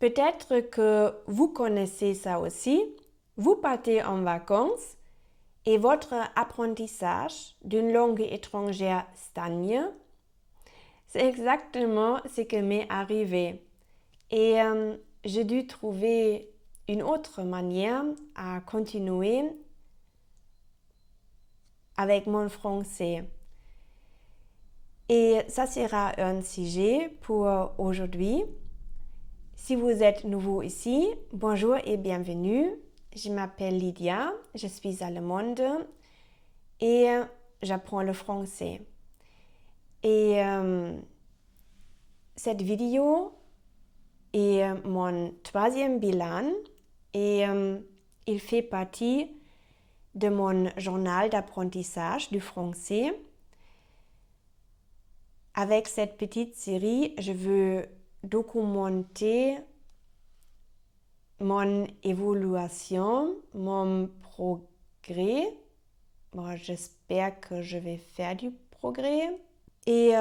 Peut-être que vous connaissez ça aussi. Vous partez en vacances et votre apprentissage d'une langue étrangère stagne. C'est exactement ce qui m'est arrivé. Et j'ai dû trouver une autre manière à continuer avec mon français. Et ça sera un sujet pour aujourd'hui. Si vous êtes nouveau ici, bonjour et bienvenue. Je m'appelle Lydia, je suis allemande et j'apprends le français. Et cette vidéo est mon troisième bilan et il fait partie de mon journal d'apprentissage du français. Avec cette petite série, je veux documenter mon évolution, mon progrès. Bon, j'espère que je vais faire du progrès. Et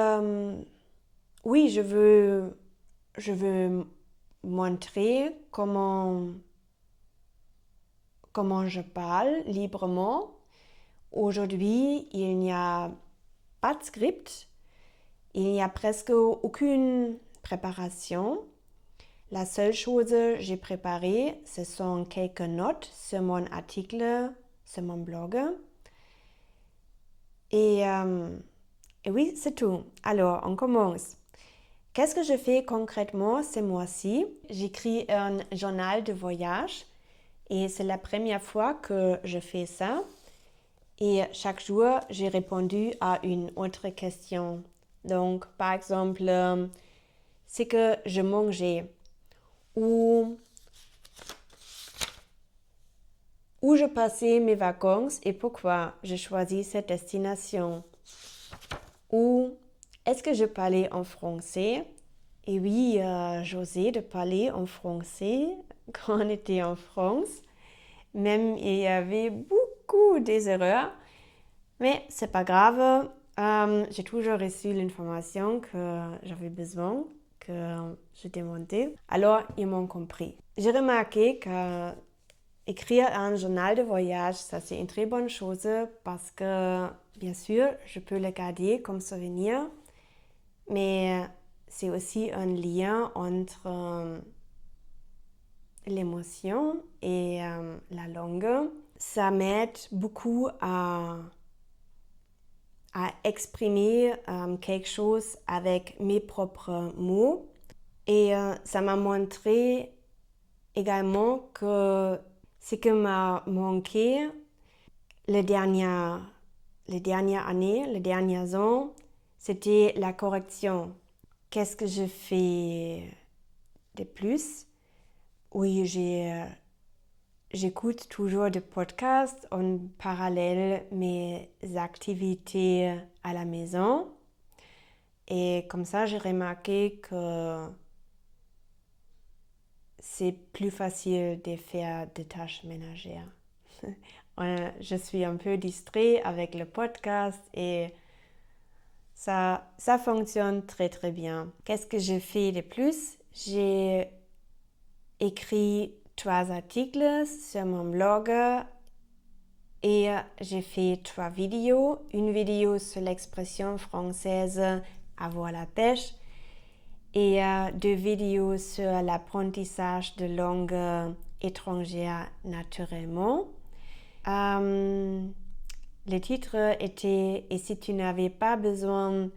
oui, je veux montrer comment je parle librement. Aujourd'hui, il n'y a pas de script. Il n'y a presque aucune préparation. La seule chose que j'ai préparée, ce sont quelques notes sur mon article, sur mon blog. Et oui, c'est tout. Alors, on commence. Qu'est-ce que je fais concrètement ce mois-ci? J'écris un journal de voyage et c'est la première fois que je fais ça. Et chaque jour, j'ai répondu à une autre question. Donc, par exemple, c'est que je mangeais où je passais mes vacances et pourquoi j'ai choisi cette destination. Ou est-ce que je parlais en français? Et oui, j'osais de parler en français quand on était en France. Même il y avait beaucoup d'erreurs, mais c'est pas grave. J'ai toujours reçu l'information que j'avais besoin, que je demandais. Alors, ils m'ont compris. J'ai remarqué qu'écrire un journal de voyage, ça c'est une très bonne chose parce que, bien sûr, je peux le garder comme souvenir, mais c'est aussi un lien entre l'émotion et la langue. Ça m'aide beaucoup à exprimer quelque chose avec mes propres mots. Et ça m'a montré également que ce qui m'a manqué les dernières années, les derniers ans, c'était la correction. Qu'est-ce que je fais de plus? Oui, j'écoute toujours des podcasts en parallèle mes activités à la maison. Et comme ça, j'ai remarqué que c'est plus facile de faire des tâches ménagères. Je suis un peu distrait avec le podcast et ça fonctionne très très bien. Qu'est-ce que j'ai fait de plus? J'ai écrit 3 articles sur mon blog et j'ai fait 3 vidéos. Une vidéo sur l'expression française avoir la pêche et 2 vidéos sur l'apprentissage de langues étrangères naturellement. Le titre était « Et si tu n'avais pas besoin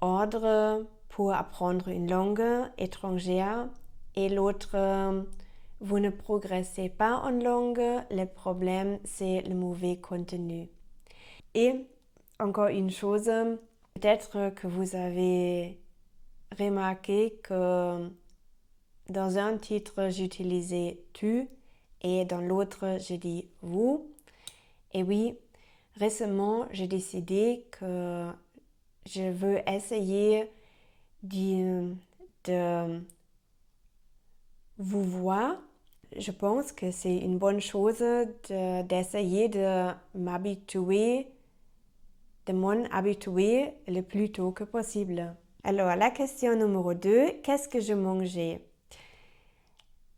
d'ordre pour apprendre une langue étrangère ?» et l'autre « Vous ne progressez pas en langue, le problème c'est le mauvais contenu ». Et encore une chose, peut-être que vous avez remarqué que dans un titre j'utilisais « tu » et dans l'autre je dis « vous ». Et oui, récemment j'ai décidé que je veux essayer de vous voir. Je pense que c'est une bonne chose d'essayer de m'habituer le plus tôt que possible. Alors, la question numéro 2, qu'est-ce que je mangeais?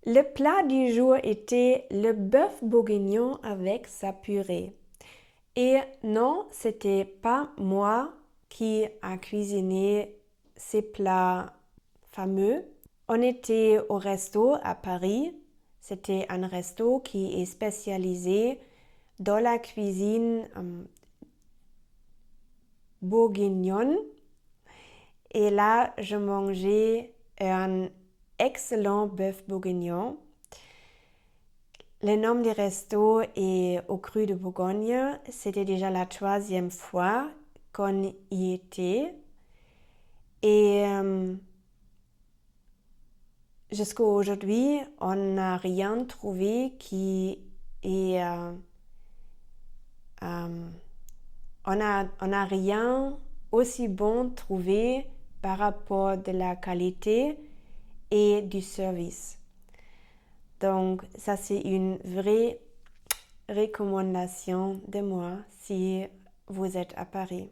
Le plat du jour était le bœuf bourguignon avec sa purée. Et non, c'était pas moi qui a cuisiné ces plats fameux. On était au resto à Paris. C'était un resto qui est spécialisé dans la cuisine bourguignonne. Et là, je mangeais un excellent bœuf bourguignon. Le nom du resto est au Cru de Bourgogne. C'était déjà la 3e fois qu'on y était. Et jusqu'à aujourd'hui, on n'a rien trouvé qui est... on n'a rien aussi bon trouvé par rapport de la qualité et du service. Donc, ça c'est une vraie recommandation de moi si vous êtes à Paris.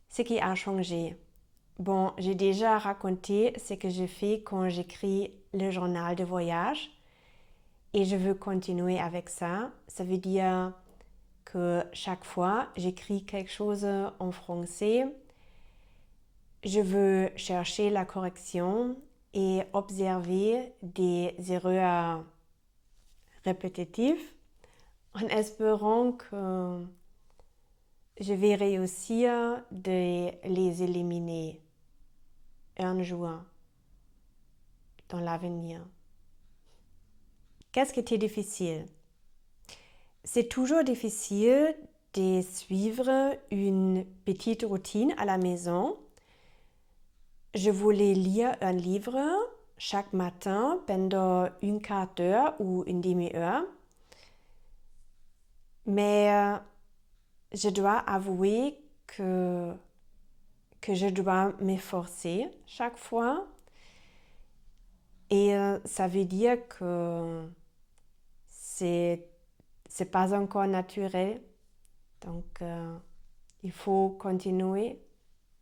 Ce qui a changé. Bon, j'ai déjà raconté ce que je fais quand j'écris le journal de voyage et je veux continuer avec ça. Ça veut dire que chaque fois j'écris quelque chose en français, je veux chercher la correction et observer des erreurs répétitives en espérant que je vais réussir de les éliminer un jour dans l'avenir. Qu'est-ce qui était difficile? C'est toujours difficile de suivre une petite routine à la maison. Je voulais lire un livre chaque matin pendant un quart d'heure ou une demi-heure. Mais je dois avouer que je dois m'efforcer chaque fois. Et ça veut dire que c'est pas encore naturel. Donc, il faut continuer.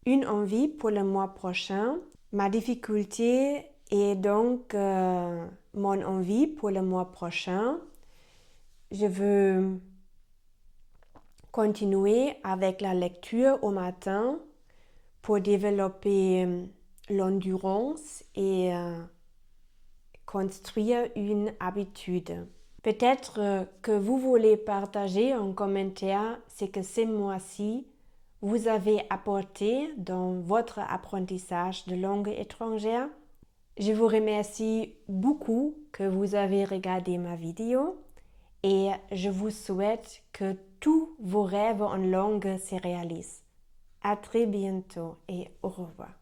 Une envie pour le mois prochain. Ma difficulté est donc mon envie pour le mois prochain. Je veux continuer avec la lecture au matin pour développer l'endurance et construire une habitude. Peut-être que vous voulez partager en commentaire ce que ce mois-ci vous avez apporté dans votre apprentissage de langue étrangère. Je vous remercie beaucoup que vous avez regardé ma vidéo et je vous souhaite que tous vos rêves en langue se réalisent. À très bientôt et au revoir.